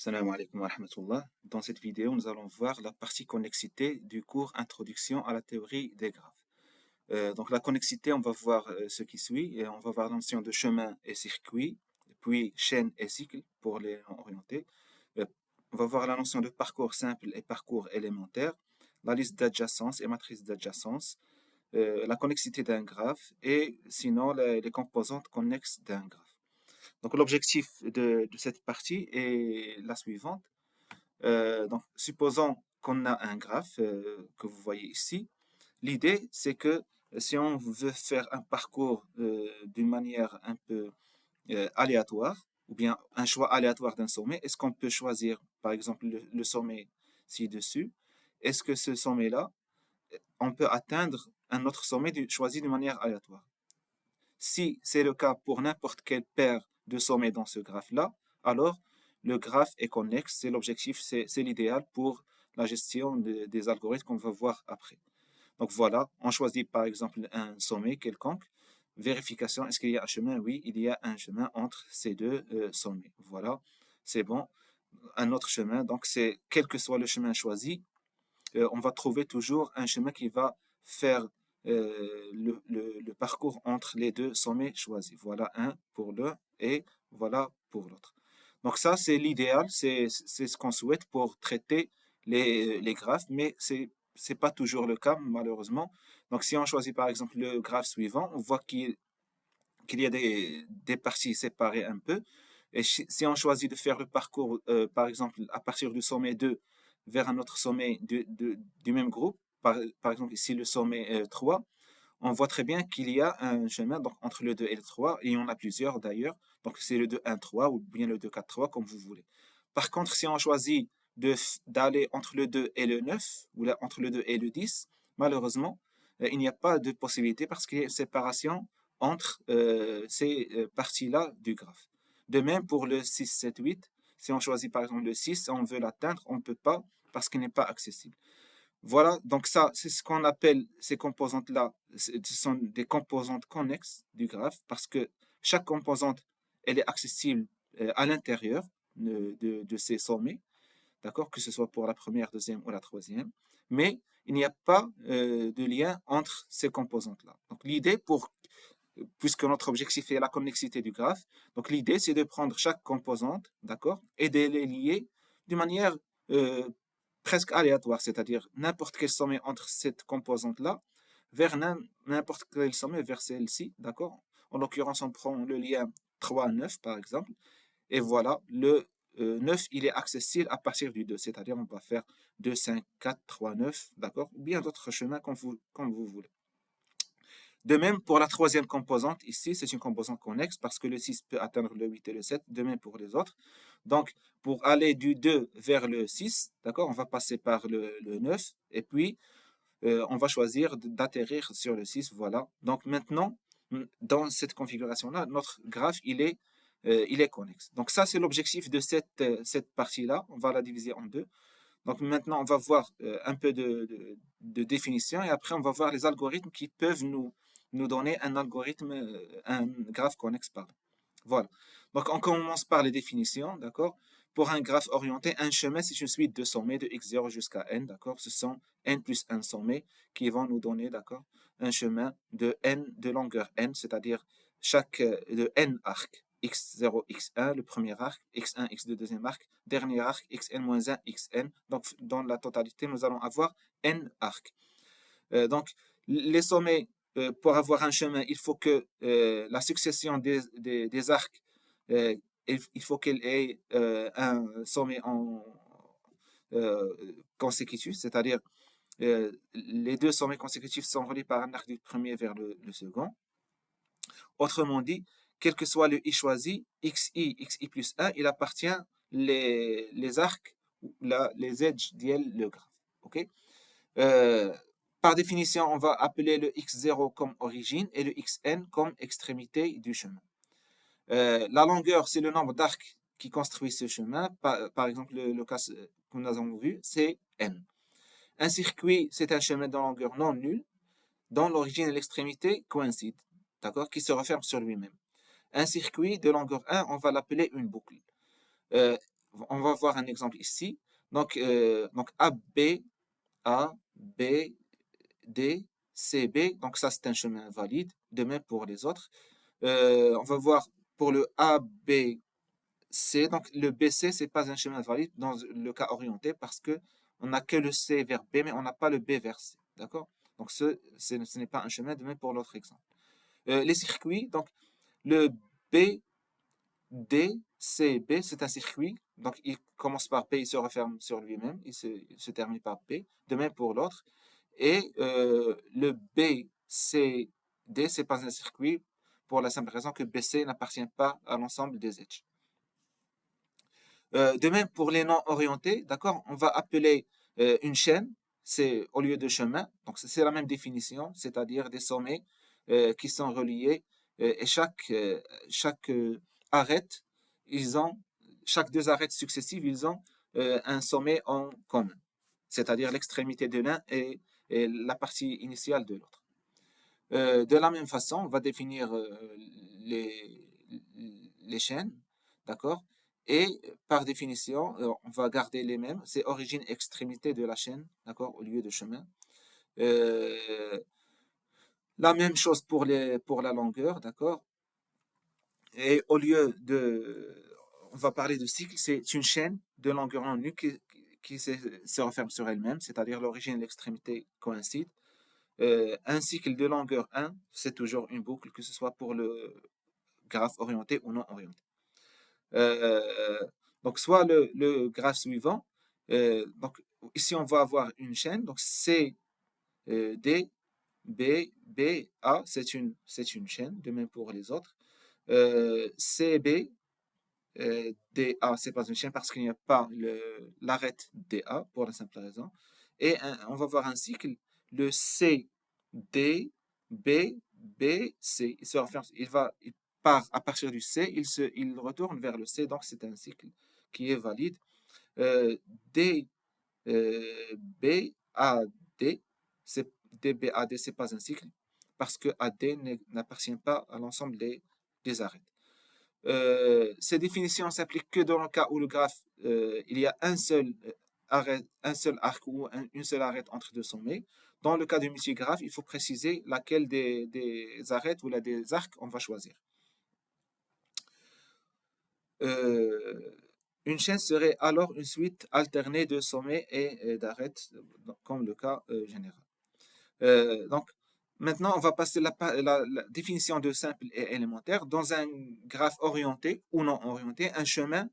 Salam alaikum wa rahmatullah. Dans cette vidéo, nous allons voir la partie connexité du cours Introduction à la théorie des graphes. Donc la connexité, on va voir ce qui suit et on va voir la notion de chemin et circuit, puis chaîne et cycle pour les orienter. Euh, on va voir la notion de parcours simple et parcours élémentaire, la liste d'adjacence et matrice d'adjacence, la connexité d'un graphe et sinon les composantes connexes d'un graphe. Donc l'objectif de cette partie est la suivante. Donc, supposons qu'on a un graphe que vous voyez ici. L'idée, c'est que si on veut faire un parcours d'une manière un peu aléatoire, ou bien un choix aléatoire d'un sommet, est-ce qu'on peut choisir, par exemple, le sommet ci-dessus? Est-ce que ce sommet-là, on peut atteindre un autre sommet choisi de manière aléatoire? Si c'est le cas pour n'importe quelle paire de sommets dans ce graphe-là, alors le graphe est connexe, c'est l'objectif, c'est l'idéal pour la gestion des algorithmes qu'on va voir après. Donc voilà, on choisit par exemple un sommet quelconque. Vérification, est-ce qu'il y a un chemin? Oui, il y a un chemin entre ces deux sommets. Voilà, c'est bon. Un autre chemin, donc c'est quel que soit le chemin choisi, on va trouver toujours un chemin qui va faire le parcours entre les deux sommets choisis. Voilà un pour l'un et voilà pour l'autre. Donc ça, c'est l'idéal, c'est ce qu'on souhaite pour traiter les graphes, mais c'est pas toujours le cas, malheureusement. Donc si on choisit par exemple le graphe suivant, on voit qu'il y a des parties séparées un peu. Et si on choisit de faire le parcours, par exemple, à partir du sommet 2 vers un autre sommet du même groupe, par exemple ici le sommet 3, on voit très bien qu'il y a un chemin donc, entre le 2 et le 3, et il y en a plusieurs d'ailleurs. Donc c'est le 2, 1, 3 ou bien le 2, 4, 3, comme vous voulez. Par contre, si on choisit d'aller entre le 2 et le 9, ou là, entre le 2 et le 10, malheureusement, il n'y a pas de possibilité parce qu'il y a une séparation entre ces parties-là du graphe. De même pour le 6, 7, 8, si on choisit par exemple le 6, on veut l'atteindre, on ne peut pas parce qu'il n'est pas accessible. Voilà, donc ça, c'est ce qu'on appelle ces composantes-là, ce sont des composantes connexes du graphe parce que chaque composante, elle est accessible à l'intérieur de ces sommets, d'accord, que ce soit pour la première, deuxième ou la troisième, mais il n'y a pas de lien entre ces composantes-là. Donc l'idée puisque notre objectif est la connexité du graphe, donc l'idée c'est de prendre chaque composante, d'accord, et de les lier d'une manière euh, presque aléatoire, c'est-à-dire n'importe quel sommet entre cette composante-là vers n'importe quel sommet vers celle-ci, d'accord. En l'occurrence, on prend le lien 3-9 par exemple, et voilà, le 9, il est accessible à partir du 2, c'est-à-dire on va faire 2, 5, 4, 3, 9, d'accord, ou bien d'autres chemins comme vous voulez. De même, pour la troisième composante, ici, c'est une composante connexe parce que le 6 peut atteindre le 8 et le 7, de même pour les autres. Donc, pour aller du 2 vers le 6, d'accord, on va passer par le 9 et puis on va choisir d'atterrir sur le 6, voilà. Donc maintenant, dans cette configuration-là, notre graphe, il est connexe. Donc ça, c'est l'objectif de cette partie-là. On va la diviser en deux. Donc maintenant, on va voir un peu de définition et après, on va voir les algorithmes qui peuvent nous donner un algorithme, un graphe connexe, pardon. Voilà. Donc on commence par les définitions, d'accord? Pour un graphe orienté, un chemin, c'est une suite de sommets de x0 jusqu'à n, d'accord? Ce sont n plus un sommet qui vont nous donner, d'accord, un chemin de n de longueur n, c'est-à-dire chaque de n arcs x0, x1, le premier arc, x1, x2, deuxième arc, dernier arc, xn-1, xn. Donc, dans la totalité, nous allons avoir n arcs. Donc, les sommets, pour avoir un chemin, il faut que la succession des arcs, euh, il faut qu'elle ait un sommet consécutif, c'est-à-dire les deux sommets consécutifs sont reliés par un arc du premier vers le second. Autrement dit, quel que soit le i choisi, xi plus 1, il appartient les arcs, les edges le graphe. Okay. Euh, Par définition, on va appeler le x0 comme origine et le xn comme extrémité du chemin. La longueur, c'est le nombre d'arcs qui construit ce chemin. Par exemple, le cas que nous avons vu, c'est n. Un circuit, c'est un chemin de longueur non nulle dont l'origine et l'extrémité coïncident, d'accord, qui se referme sur lui-même. Un circuit de longueur 1, on va l'appeler une boucle. Euh, on va voir un exemple ici. Donc AB, A, B, D, C, B. Donc ça, c'est un chemin valide. De même pour les autres. On va voir pour le AB, C. Donc le BC, c'est pas un chemin valide dans le cas orienté parce que on n'a que le C vers B, mais on n'a pas le B vers C. D'accord? Donc ce n'est pas un chemin. De même pour l'autre exemple. Les circuits, donc le B, D, C, B, c'est un circuit. Donc, il commence par B, il se referme sur lui-même, il se termine par B. De même pour l'autre. Et le B, C, D, c'est pas un circuit pour la simple raison que BC n'appartient pas à l'ensemble des edges. De même pour les non orientés, d'accord, on va appeler une chaîne, c'est au lieu de chemin. Donc, c'est la même définition, c'est-à-dire des sommets qui sont reliés et chaque arête, ils ont, chaque deux arêtes successives, ils ont un sommet en commun, c'est-à-dire l'extrémité de l'un et la partie initiale de l'autre. De la même façon, on va définir les, les chaînes, d'accord? Et par définition, on va garder les mêmes. C'est origine extrémité de la chaîne, d'accord? Au lieu de chemin. Euh, la même chose pour la longueur, d'accord? Et au lieu de, on va parler de cycle, c'est une chaîne de longueur en nu qui se referme sur elle-même, c'est-à-dire l'origine et l'extrémité coïncident. Un cycle de longueur 1, c'est toujours une boucle, que ce soit pour le graphe orienté ou non orienté. Euh, donc, soit le graphe suivant, donc ici on va avoir une chaîne, donc C, D, B, B, A, c'est une chaîne, de même pour les autres. CB, DA, c'est pas une chaîne parce qu'il n'y a pas l'arête DA pour la simple raison. Et on va voir un cycle, le C, D, B, B, C. Il part à partir du C, il retourne vers le C, donc c'est un cycle qui est valide. D, B, A, D, D, B, A, D, c'est pas un cycle parce que AD n'appartient pas à l'ensemble des arêtes. Ces définitions s'appliquent que dans le cas où le graphe, il y a un seul arc ou une seule arête entre deux sommets. Dans le cas du multigraphe, il faut préciser laquelle des arêtes ou des arcs on va choisir. Une chaîne serait alors une suite alternée de sommets et d'arêtes, comme le cas général. Donc, maintenant, on va passer la définition de simple et élémentaire. Dans un graphe orienté ou non orienté, un chemin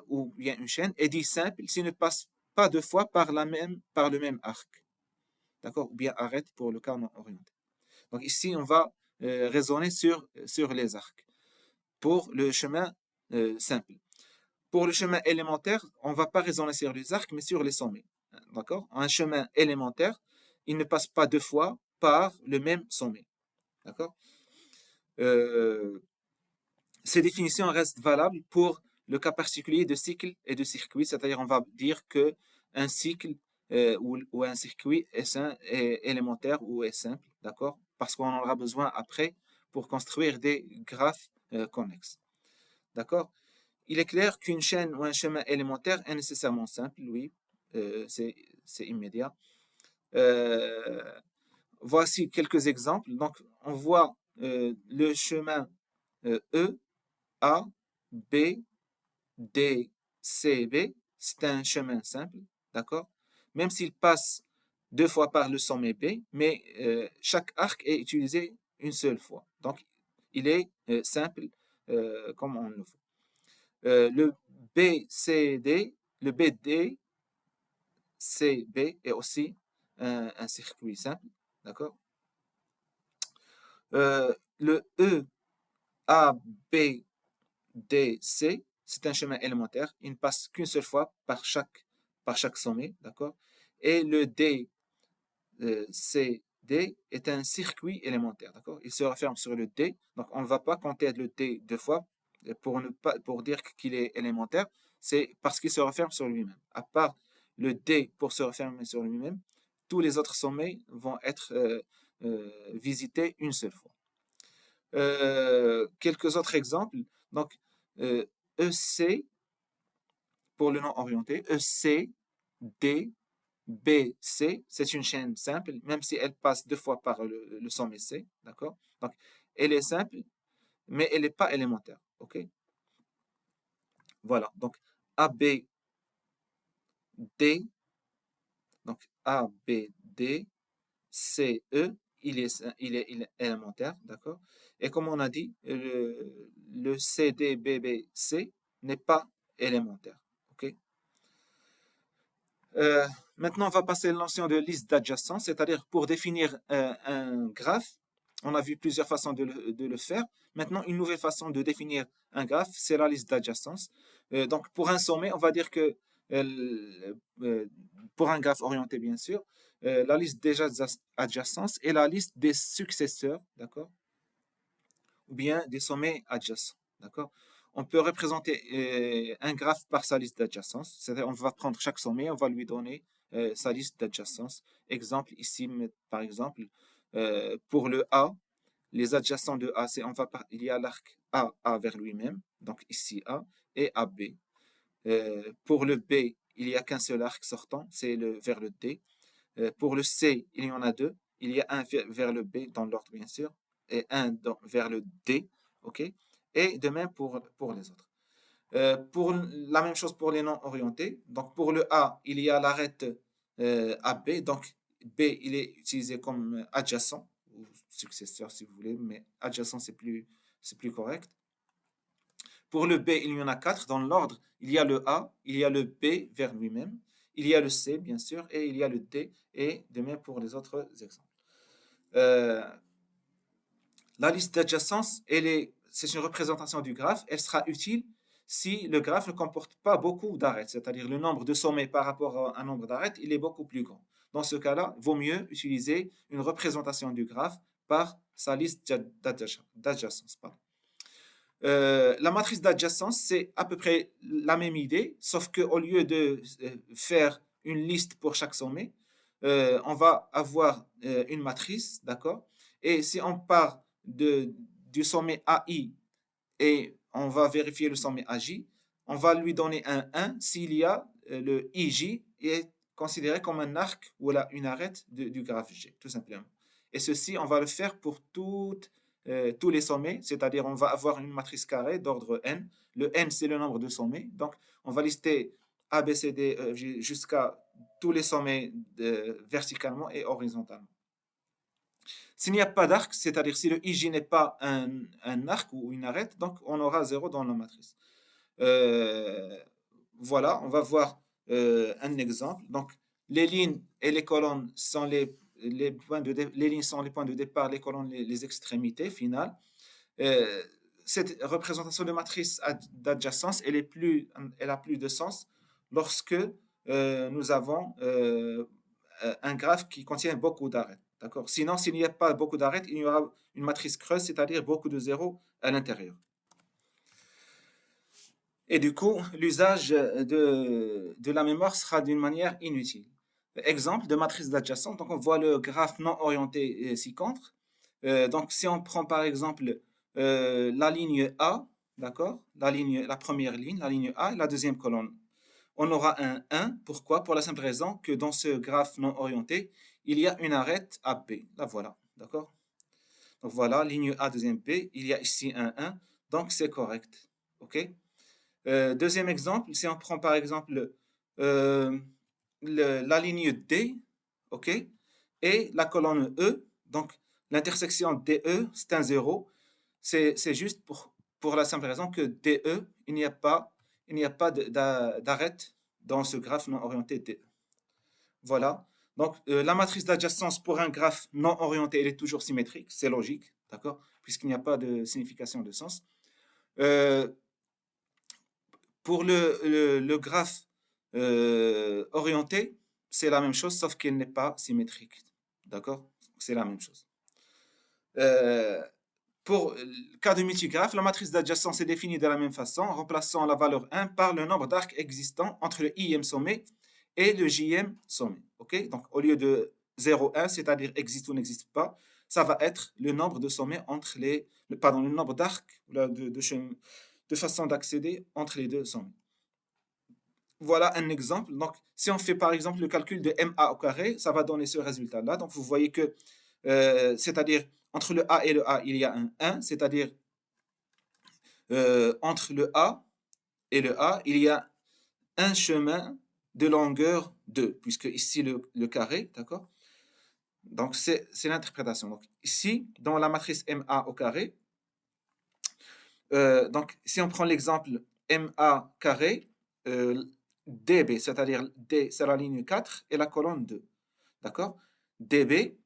ou bien une chaîne est dit simple s'il ne passe pas deux fois par le même arc. D'accord? Ou bien arrête pour le cas non orienté. Donc ici, on va raisonner sur les arcs pour le chemin simple. Pour le chemin élémentaire, on ne va pas raisonner sur les arcs, mais sur les sommets. D'accord? Un chemin élémentaire, il ne passe pas deux fois par le même sommet. D'accord? Euh, Ces définitions restent valables pour le cas particulier de cycle et de circuit, c'est-à-dire on va dire que un cycle ou un circuit est élémentaire ou est simple, d'accord? Parce qu'on en aura besoin après pour construire des graphes connexes. D'accord? Il est clair qu'une chaîne ou un chemin élémentaire est nécessairement simple, oui, c'est immédiat. Voici quelques exemples. Donc, on voit le chemin E, A, B, D, C, B. C'est un chemin simple, d'accord? Même s'il passe deux fois par le sommet B, mais chaque arc est utilisé une seule fois. Donc, il est simple comme on le veut. Le BCD, le BD, CB est aussi un circuit simple, d'accord? Le E, A, B, D, C, c'est un chemin élémentaire. Il ne passe qu'une seule fois par chaque sommet, d'accord? Et le D, C, D est un circuit élémentaire, d'accord? Il se referme sur le D, donc on ne va pas compter le D deux fois pour dire qu'il est élémentaire, c'est parce qu'il se referme sur lui-même. À part le D pour se refermer sur lui-même, tous les autres sommets vont être visités une seule fois. Quelques autres exemples. Donc, EC, pour le non orienté, EC, D, B, C, c'est une chaîne simple, même si elle passe 2 fois par le sommet C, d'accord? Donc, elle est simple, mais elle n'est pas élémentaire, ok? Voilà, donc A, B, D, donc A, B, D, C, E, il est élémentaire, d'accord? Et comme on a dit, le C, D, B, B, C n'est pas élémentaire, ok? Euh, Maintenant, on va passer à la notion de liste d'adjacence, c'est-à-dire pour définir un graphe, on a vu plusieurs façons de le faire. Maintenant, une nouvelle façon de définir un graphe, c'est la liste d'adjacence. Donc, pour un sommet, on va dire que euh, pour un graphe orienté, bien sûr, la liste des adjacences est la liste des successeurs, d'accord? Ou bien des sommets adjacents, d'accord? On peut représenter un graphe par sa liste d'adjacence, c'est-à-dire on va prendre chaque sommet, on va lui donner sa liste d'adjacence. Exemple ici, par exemple, pour le A, les adjacents de A, il y a l'arc A vers lui-même, donc ici A, et AB. Pour le B, il n'y a qu'un seul arc sortant, c'est vers le D. Pour le C, il y en a deux. Il y a un vers le B, dans l'ordre bien sûr, et un vers le D. OK? Et de même pour les autres. Pour la même chose pour les non orientés. Donc pour le A, il y a l'arête AB. Donc B, il est utilisé comme adjacent, ou successeur si vous voulez, mais adjacent c'est plus correct. Pour le B, il y en a quatre dans l'ordre. Il y a le A, il y a le B vers lui-même, il y a le C, bien sûr, et il y a le D, et de même pour les autres exemples. Euh, la liste d'adjacence, c'est une représentation du graphe. Elle sera utile si le graphe ne comporte pas beaucoup d'arêtes, c'est-à-dire le nombre de sommets par rapport à un nombre d'arêtes, il est beaucoup plus grand. Dans ce cas-là, il vaut mieux utiliser une représentation du graphe par sa liste d'adjacence. La matrice d'adjacence, c'est à peu près la même idée, sauf qu'au lieu de faire une liste pour chaque sommet, on va avoir une matrice, d'accord? Et si on part du sommet AI et on va vérifier le sommet AJ, on va lui donner un 1 s'il y a le IJ est considéré comme un arc ou une arête du graphe G, tout simplement. Et ceci, on va le faire pour tous les sommets, c'est-à-dire on va avoir une matrice carrée d'ordre n. Le n, c'est le nombre de sommets. Donc, on va lister A, B, C, D jusqu'à tous les sommets verticalement et horizontalement. S'il n'y a pas d'arc, c'est-à-dire si le IJ n'est pas un arc ou une arête, donc on aura 0 dans la matrice. Voilà, on va voir un exemple. Donc, les lignes et les colonnes sont les lignes sont les points de départ, les colonnes les extrémités finales. Euh, cette représentation de matrice d'adjacence, elle a plus de sens lorsque nous avons un graphe qui contient beaucoup d'arêtes. D'accord? Sinon, s'il n'y a pas beaucoup d'arêtes, il y aura une matrice creuse, c'est-à-dire beaucoup de zéros à l'intérieur. Et du coup, l'usage de la mémoire sera d'une manière inutile. Exemple de matrice d'adjacence, donc on voit le graphe non orienté ci-contre. Donc si on prend par exemple la ligne A, d'accord, la première ligne, la ligne A, et la deuxième colonne, on aura un 1. Pourquoi? Pour la simple raison que dans ce graphe non orienté, il y a une arête AB. La voilà, d'accord? Donc voilà, ligne A, deuxième B, il y a ici un 1, donc c'est correct. OK? Deuxième exemple, si on prend par exemple euh, la ligne D, OK, et la colonne E, donc l'intersection DE, c'est un 0, c'est juste pour la simple raison que DE, il n'y a pas d'arête dans ce graphe non orienté DE. Voilà. Donc, la matrice d'adjacence pour un graphe non orienté, elle est toujours symétrique, c'est logique, d'accord, puisqu'il n'y a pas de signification de sens. Euh, pour le graphe orienté, c'est la même chose, sauf qu'il n'est pas symétrique. D'accord? C'est la même chose. Euh, pour le cas de multigraphe, la matrice d'adjacence est définie de la même façon, en remplaçant la valeur 1 par le nombre d'arcs existants entre le ième sommet et le jème sommet. Okay? Donc, au lieu de 0, 1, c'est-à-dire existe ou n'existe pas, ça va être le nombre de sommets le nombre d'arcs de façon d'accéder entre les deux sommets. voilà un exemple. Donc, si on fait par exemple le calcul de MA au carré, ça va donner ce résultat-là. Donc, vous voyez que, c'est-à-dire, entre le A et le A, il y a un 1, c'est-à-dire, entre le A et le A, il y a un chemin de longueur 2, puisque ici le carré, d'accord? Donc, c'est l'interprétation. Donc, ici, dans la matrice MA au carré, donc, si on prend l'exemple MA carré, DB, c'est-à-dire D, c'est la ligne 4 et la colonne 2. D'accord? DB,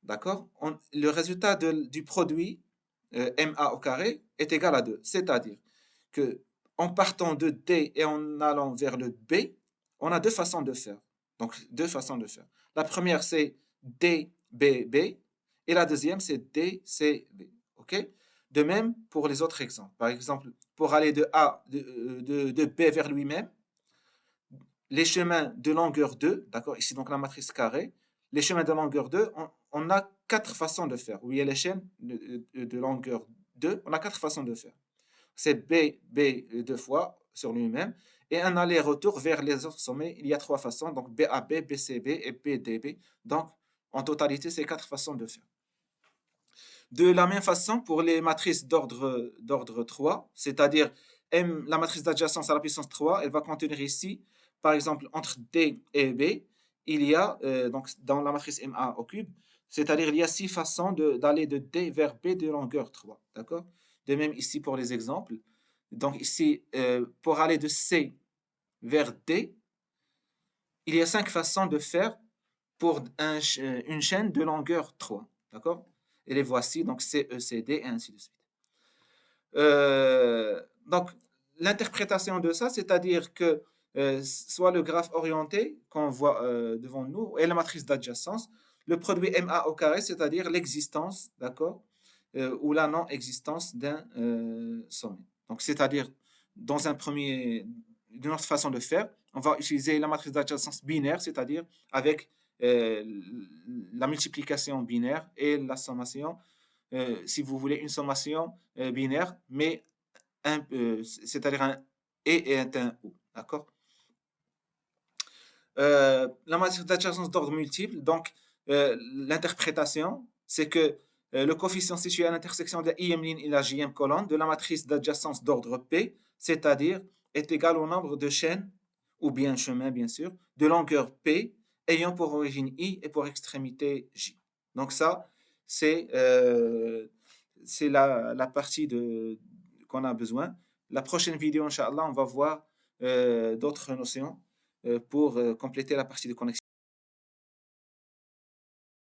d'accord? Le résultat du produit MA au carré est égal à 2. C'est-à-dire que en partant de D et en allant vers le B, on a deux façons de faire. Donc, deux façons de faire. La première, c'est DBB et la deuxième, c'est DCB. OK? De même pour les autres exemples. Par exemple, pour aller de B vers lui-même, les chemins de longueur 2, d'accord, ici donc la matrice carrée, les chemins de longueur 2, on a quatre façons de faire. Oui, les chaînes de longueur 2, on a quatre façons de faire. C'est B deux fois sur lui-même, et un aller-retour vers les autres sommets, il y a trois façons, donc BAB, BCB et BDB. Donc, en totalité, c'est quatre façons de faire. De la même façon, pour les matrices d'ordre 3, c'est-à-dire la matrice d'adjacence à la puissance 3, elle va contenir ici, par exemple, entre D et B, il y a, donc dans la matrice MA au cube, c'est-à-dire il y a six façons d'aller de D vers B de longueur 3. D'accord? De même ici pour les exemples. Donc ici, pour aller de C vers D, il y a cinq façons de faire pour une chaîne de longueur 3. D'accord? Et les voici, donc C, E, C, D, et ainsi de suite. Donc, l'interprétation de ça, c'est-à-dire que soit le graphe orienté qu'on voit devant nous et la matrice d'adjacence, le produit MA au carré, c'est-à-dire l'existence, d'accord, ou la non-existence d'un sommet. Donc, c'est-à-dire, d'une autre façon de faire, on va utiliser la matrice d'adjacence binaire, c'est-à-dire avec euh, la multiplication binaire et la sommation, si vous voulez, une sommation binaire, mais c'est-à-dire un et un ou. D'accord? La matrice d'adjacence d'ordre multiple, donc l'interprétation, c'est que le coefficient situé à l'intersection de la ième ligne et la jème colonne de la matrice d'adjacence d'ordre P, c'est-à-dire est égal au nombre de chaînes, ou bien chemins bien sûr, de longueur P ayant pour origine I et pour extrémité J. Donc ça, c'est la partie qu'on a besoin. La prochaine vidéo, Inch'Allah, on va voir d'autres notions pour compléter la partie de connexion.